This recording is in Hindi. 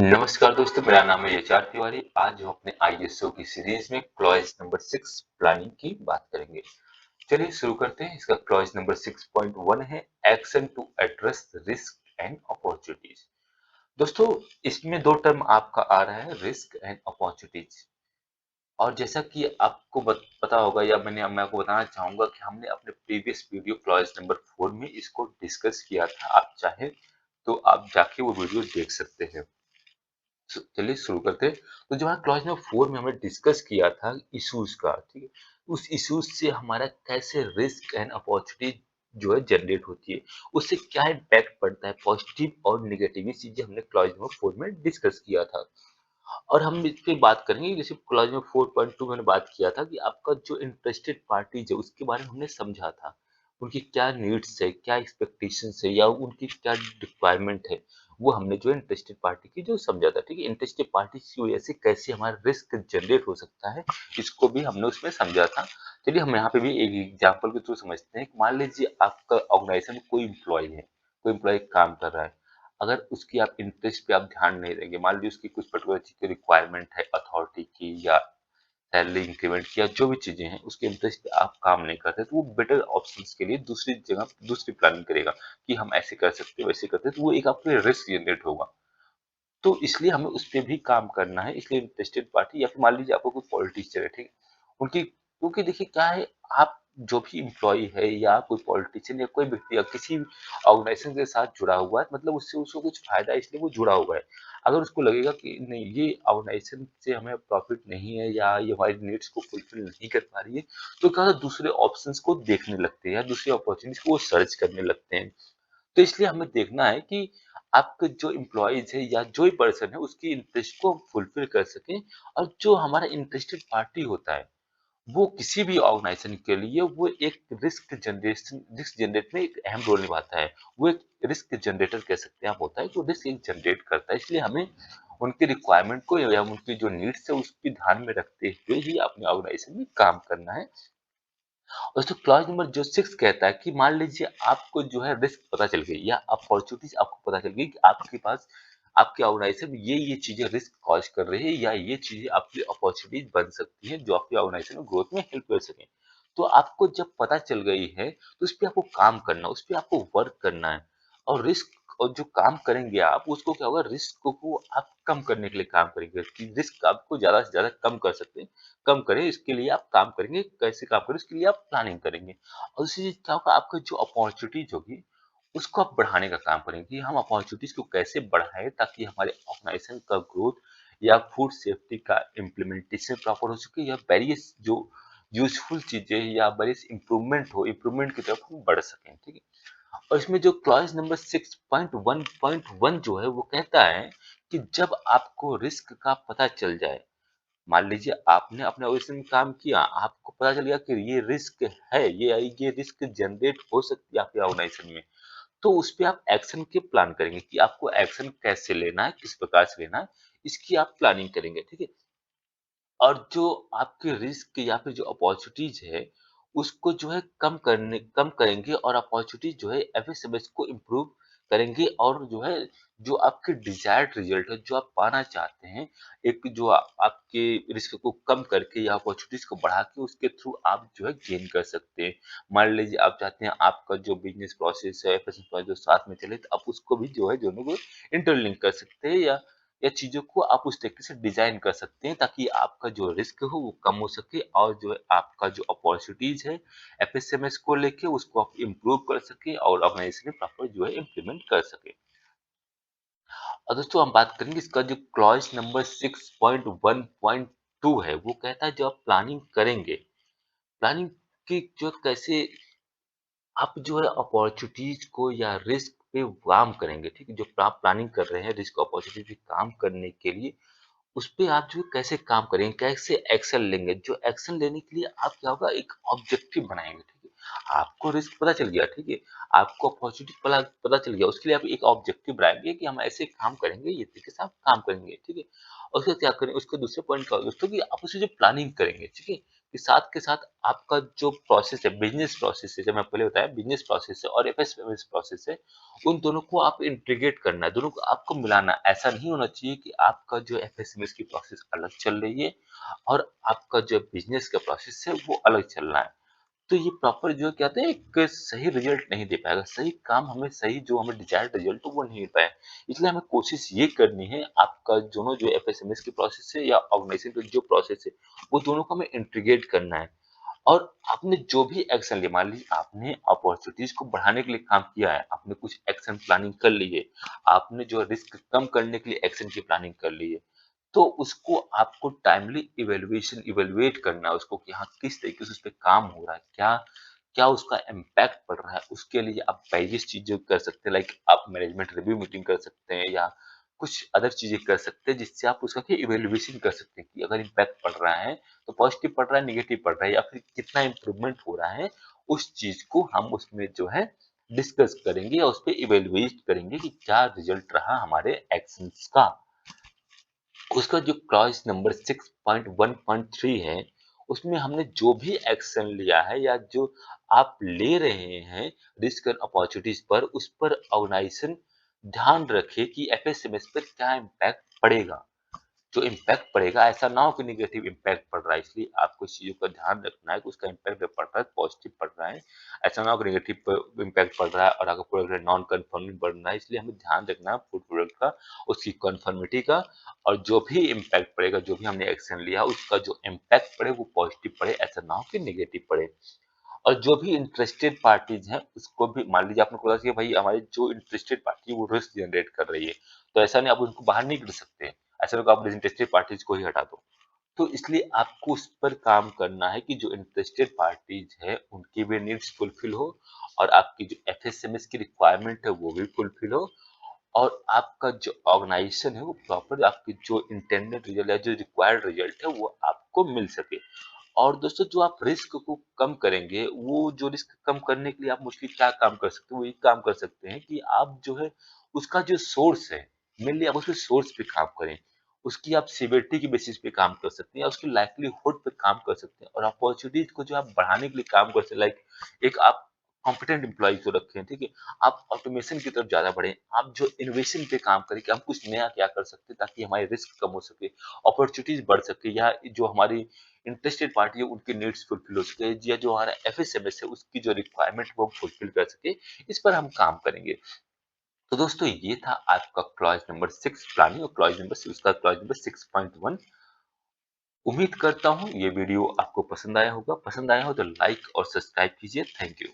नमस्कार दोस्तों, मेरा नाम है एच आर तिवारी। आज हम अपने आईएसओ की सीरीज में क्लॉज नंबर 6 प्लानिंग की बात करेंगे। चलिए शुरू करते हैं। इसका क्लॉज नंबर 6.1 है action to address risk and opportunities. दोस्तों, इसमें दो टर्म आपका आ रहा है, रिस्क एंड अपॉर्चुनिटीज। और जैसा कि आपको पता होगा या मैं आपको बताना चाहूंगा कि हमने अपने प्रीवियस वीडियो क्लॉज नंबर 4 में इसको डिस्कस किया था। आप चाहे तो आप जाके वो वीडियो देख सकते हैं। चलिए शुरू करते हैं। तो जो हमारा क्लॉज नंबर 4 में हमने डिस्कस किया था इश्यूज का, ठीक है, उस इश्यूज से हमारा कैसे रिस्क एंड अपॉर्चुनिटी जो है जनरेट होती है, उससे क्या इम्पैक्ट पड़ता है, पॉजिटिव और नेगेटिव, ये चीजें हमने क्लॉज नंबर 4 में डिस्कस किया था। और हम इस पे बात करेंगे। जैसे क्लॉज में 4.2 मैंने बात किया था कि आपका जो इंटरेस्टेड पार्टीज है उसके बारे में हमने समझा था, उनकी क्या नीड्स है, क्या एक्सपेक्टेशंस है, या उनकी क्या रिक्वायरमेंट है, वो हमने जो इंटरेस्टेड पार्टी की जो समझा था। ठीक है, इंटरेस्टेड पार्टी की वजह से कैसे हमारा रिस्क जनरेट हो सकता है, इसको भी हमने उसमें समझा था। चलिए हम यहाँ पे भी एक एग्जाम्पल के थ्रू समझते हैं। मान लीजिए आपका ऑर्गेनाइजेशन में कोई इम्प्लॉय है, कोई इम्प्लॉय काम कर रहा है। अगर उसकी आप इंटरेस्ट पे आप ध्यान नहीं देंगे, मान लीजिए उसकी कुछ पर्टिकुलर चीज की रिक्वायरमेंट है, अथॉरिटी की या सैलरी इंक्रीमेंट की या जो भी चीजें हैं, उसके इंटरेस्ट पे आप काम नहीं करते, तो वो बेटर ऑप्शंस के लिए दूसरी जगह दूसरी प्लानिंग करेगा कि हम ऐसे कर सकते हैं, वैसे करते हैं, तो वो एक आपके रिस्क जनरेट होगा। तो इसलिए हमें उस पे भी काम करना है। इसलिए इंटरेस्टेड पार्टी या फिर मान लीजिए आपको कोई पॉलिटिशियन है, ठीक है, उनकी, क्योंकि देखिए क्या है, आप जो भी इम्प्लॉय है या कोई पॉलिटिशियन या कोई व्यक्ति या किसी ऑर्गेनाइजेशन के साथ जुड़ा हुआ है, मतलब उससे उसको कुछ फायदा है इसलिए वो जुड़ा हुआ है। अगर उसको लगेगा कि नहीं, ये ऑर्गेनाइजेशन से हमें प्रॉफिट नहीं है या ये हमारी नीड्स को फुलफिल नहीं कर पा रही है, तो क्या होता है, दूसरे ऑप्शंस को देखने लगते हैं या दूसरी अपॉर्चुनिटीज को सर्च करने लगते हैं। तो इसलिए हमें देखना है कि आपके जो एम्प्लॉइज है या जो भी पर्सन है उसकी इंटरेस्ट को फुलफिल कर सकें। और जो हमारा इंटरेस्टेड पार्टी होता है, वो किसी भी ऑर्गेनाइजेशन के लिए वो एक रिस्क जनरेट में एक अहम रोल निभाता है। वो एक रिस्क जनरेटर कह सकते हैं आप, होता है जो रिस्क जनरेट करता है। इसलिए हमें उनकी रिक्वायरमेंट को या उनकी जो नीड्स है उसकी ध्यान में रखते हुए ही अपने ऑर्गेनाइजेशन में काम करना है। और तो क्लॉज नंबर जो 6 कहता है कि मान लीजिए आपको जो है रिस्क पता चल गई या अपॉर्चुनिटीज आपको पता चल गई कि आपके पास, आपके ऑर्गेनाइजेशन में ये चीजें रिस्क कॉज कर रही है या ये चीजें आपकी अपॉर्चुनिटीज बन सकती है जो आपके ऑर्गेनाइजेशन में ग्रोथ में हेल्प कर सके। तो आपको जब पता चल गई है तो उस पर आपको काम करना, उस पर आपको वर्क करना है। और रिस्क, और जो काम करेंगे आप उसको क्या होगा, रिस्क को आप कम करने के लिए काम करेंगे कि रिस्क आपको ज्यादा से ज्यादा कम कर सकते हैं, कम करें। इसके लिए आप काम करेंगे, कैसे काम करें उसके लिए आप प्लानिंग करेंगे। और दूसरी चीज क्या होगा, आपका जो अपॉर्चुनिटीज होगी उसको आप बढ़ाने का काम करेंगे कि हम अपॉर्चुनिटीज को कैसे बढ़ाएं ताकि हमारे ऑर्गेनाइजेशन का ग्रोथ या फूड सेफ्टी का इम्प्लीमेंटेशन प्रॉपर हो सके, या वेरियस जो यूजफुल चीजें या वेरियस इम्प्रूवमेंट हो, इम्प्रूवमेंट की तरफ हम बढ़ सकें। ठीक है, और इसमें जो क्लॉज नंबर 6.1.1 जो है वो कहता है कि जब आपको रिस्क का पता चल जाए, मान लीजिए आपने अपने ऑर्गेनाइजेशन में काम किया, आपको पता चल गया कि ये रिस्क है, ये रिस्क जनरेट हो सकती है आपके ऑर्गेनाइजेशन में, तो उस पे आप एक्शन के प्लान करेंगे कि आपको एक्शन कैसे लेना है, किस प्रकार से लेना है, इसकी आप प्लानिंग करेंगे। ठीक है, और जो आपके रिस्क या फिर जो अपॉर्चुनिटीज है उसको जो है कम करेंगे, और अपॉर्चुनिटीज जो है एफएसएमएस को इम्प्रूव करेंगे। और जो है, जो आपके डिजायर्ड रिजल्ट है, जो आप पाना चाहते हैं, एक जो आपके रिस्क को कम करके या अपॉर्चुनिटीज को बढ़ा के उसके थ्रू आप जो है गेन कर सकते हैं। मान लीजिए आप चाहते हैं आपका जो बिजनेस प्रोसेस है, एफएसएमएस जो साथ में चले, तो आप उसको भी जो है दोनों को इंटरलिंक कर सकते हैं, या चीजों को आप उस तरीके से डिजाइन कर सकते हैं ताकि आपका जो रिस्क हो वो कम हो सके, और जो है आपका जो अपॉर्चुनिटीज है एफएसएमएस को लेके उसको आप इम्प्रूव कर सके और ऑर्गेनाइजेशन में प्रॉपर जो है इम्प्लीमेंट कर सके। और दोस्तों हम बात करेंगे इसका जो क्लॉज नंबर 6.1.2 है, वो कहता है जो आप प्लानिंग करेंगे, प्लानिंग की जो कैसे आप जो है अपॉर्चुनिटीज को या रिस्क पे काम करेंगे। ठीक है, जो आप प्लानिंग कर रहे हैं रिस्क अपॉर्चुनिटी पे काम करने के लिए, उस पे आप जो कैसे काम करेंगे, कैसे एक्शन लेंगे। जो एक्शन लेने के लिए आप क्या होगा, एक ऑब्जेक्टिव बनाएंगे। ठीक है, आपको रिस्क पता चल गया, ठीक है, आपको अपॉर्चुनिटी पता चल गया, उसके लिए आप एक ऑब्जेक्टिव बनाएंगे कि हम ऐसे काम करेंगे, ये तरीके से आप काम करेंगे। ठीक है, और उसके क्या करें, उसके दूसरे पॉइंट क्या होगा दोस्तों कि आप उसे जो प्लानिंग करेंगे, ठीक है, कि साथ के साथ आपका जो प्रोसेस है, बिजनेस प्रोसेस है, जब मैं पहले बताया बिजनेस प्रोसेस है और एफएसएमएस प्रोसेस है, उन दोनों को आप इंटीग्रेट करना है, दोनों को आपको मिलाना है। ऐसा नहीं होना चाहिए कि आपका जो एफएसएमएस की प्रोसेस अलग चल रही है और आपका जो बिजनेस का प्रोसेस है वो अलग चल रहा है। तो ये प्रॉपर जो क्या कहते हैं एक सही रिजल्ट नहीं दे पाएगा, सही काम हमें सही जो हमें डिजायर्ड रिजल्ट हो वो नहीं मिल पाए। इसलिए हमें कोशिश ये करनी है आपका दोनों जो एफएसएमएस की प्रोसेस है या ऑर्गेनाइजेशन का जो प्रोसेस है वो दोनों को हमें इंटीग्रेट करना है। और आपने जो भी एक्शन लिया, मान लीजिए आपने अपॉर्चुनिटीज को बढ़ाने के लिए काम किया है, आपने कुछ एक्शन प्लानिंग कर ली है, आपने जो रिस्क कम करने के लिए एक्शन की प्लानिंग कर ली है, तो उसको आपको टाइमली इवेल्युएट करना है उसको कि हाँ किस तरीके से उस पे काम हो रहा है, क्या क्या उसका इम्पैक्ट पड़ रहा है। उसके लिए आप वेरियस चीजें कर सकते हैं, लाइक आप मैनेजमेंट रिव्यू मीटिंग कर सकते हैं या कुछ अदर चीजें कर सकते हैं जिससे आप उसका इवेल्युएशन कर सकते हैं कि अगर इम्पैक्ट पड़ रहा है तो पॉजिटिव पड़ रहा है, नेगेटिव पड़ रहा है या फिर कितना इम्प्रूवमेंट हो रहा है। उस चीज को हम उसमें जो है डिस्कस करेंगे और उस पर इवेल्युएट करेंगे कि क्या रिजल्ट रहा हमारे एक्शंस का। उसका जो क्लॉज नंबर 6.1.3 है उसमें हमने जो भी एक्शन लिया है या जो आप ले रहे हैं रिस्क और अपॉर्चुनिटीज पर, उस पर ऑर्गेनाइजेशन ध्यान रखे कि एफएसएमएस पर क्या इम्पैक्ट पड़ेगा। जो इम्पैक्ट पड़ेगा ऐसा ना हो कि नेगेटिव इम्पैक्ट पड़ रहा है, इसलिए आपको इस चीजों का ध्यान रखना है कि उसका इम्पैक्ट जब पड़ रहा है पॉजिटिव पड़ रहा है, ऐसा ना हो कि नेगेटिव इम्पैक्ट पड़ रहा है और अगर प्रोडक्ट नॉन कन्फर्मिंग बढ़ रहा है। इसलिए हमें ध्यान रखना है फूड प्रोडक्ट का, उसकी कन्फर्मिटी का, और जो भी इम्पैक्ट पड़ेगा, जो भी हमने एक्शन लिया उसका जो इम्पैक्ट पड़े वो पॉजिटिव पड़े, ऐसा ना हो कि नेगेटिव पड़े। और जो भी इंटरेस्टेड पार्टीज हैं उसको भी, मान लीजिए आपने बोला कि भाई हमारी जो इंटरेस्टेड पार्टी है वो रिस्क जनरेट कर रही है, तो ऐसा नहीं आप उनको बाहर नहीं कर सकते, ऐसा नहीं आप डिसइंटरेस्टेड पार्टीज को ही हटा दो। तो इसलिए आपको उस पर काम करना है कि जो इंटरेस्टेड पार्टीज है उनकी भी नीड्स फुलफिल हो और आपकी जो एफएसएमएस की रिक्वायरमेंट है वो भी फुलफिल हो और आपका जो ऑर्गेनाइजेशन है वो प्रॉपर आपकी जो इंटेंडेड रिजल्ट या जो रिक्वायर्ड रिजल्ट है वो आपको मिल सके। और दोस्तों जो आप रिस्क को कम करेंगे, वो जो रिस्क कम करने के लिए आप मुश्किल क्या काम कर सकते हो, वो ये काम कर सकते हैं कि आप जो है उसका जो सोर्स है, मेनली आप उसके सोर्स पे काम करें, उसकी आप सिवियरिटी की बेसिस पे काम कर सकते हैं या उसकी लाइवलीहुड पे काम कर सकते हैं और अपॉर्चुनिटीज को जो आप बढ़ाने के लिए काम कर सकते हैं, लाइक एक आप कॉम्पिटेंट एम्प्लॉय को रखें, ठीक है, आप ऑटोमेशन की तरफ ज्यादा बढ़े, आप जो इनोवेशन पे काम करें कि हम कुछ नया क्या कर सकते हैं ताकि हमारे रिस्क कम हो सके, अपॉर्चुनिटीज बढ़ सके, या जो हमारी इंटरेस्टेड पार्टी है उनकी नीड्स फुलफिल हो सके, या जो हमारा एफएसएमएस है उसकी जो रिक्वायरमेंट वो फुलफिल कर सके, इस पर हम काम करेंगे। तो दोस्तों ये था आपका क्लॉज नंबर 6 प्लानिंग और क्लॉज नंबर 6 का क्लॉज नंबर 6.1। उम्मीद करता हूँ ये वीडियो आपको पसंद आया होगा, पसंद आया हो तो लाइक और सब्सक्राइब कीजिए। Thank you.